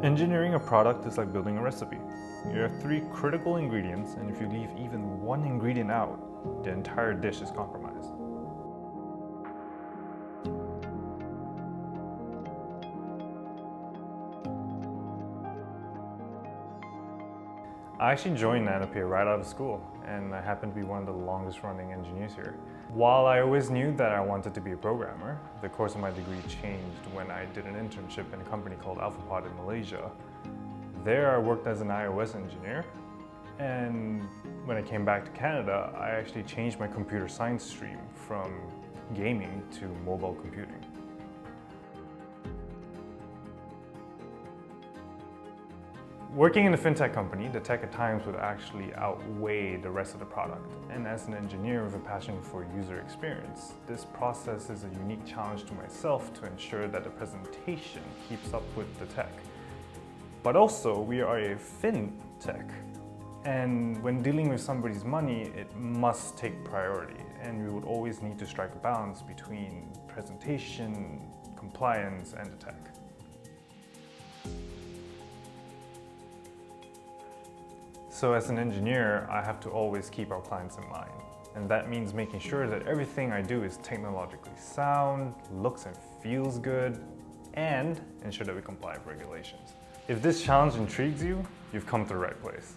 Engineering a product is like building a recipe. You have 3 critical ingredients, and if you leave even one ingredient out, the entire dish is compromised. I actually joined nanopay right out of school, and I happen to be one of the longest running engineers here. While I always knew that I wanted to be a programmer, the course of my degree changed when I did an internship in a company called Alphapod in Malaysia. There I worked as an iOS engineer, and when I came back to Canada, I actually changed my computer science stream from gaming to mobile computing. Working in a FinTech company, the tech at times would actually outweigh the rest of the product. And as an engineer with a passion for user experience, this process is a unique challenge to myself to ensure that the presentation keeps up with the tech. But also, we are a FinTech. And when dealing with somebody's money, it must take priority. And we would always need to strike a balance between presentation, compliance, and the tech. So as an engineer, I have to always keep our clients in mind. And that means making sure that everything I do is technologically sound, looks and feels good, and ensure that we comply with regulations. If this challenge intrigues you, you've come to the right place.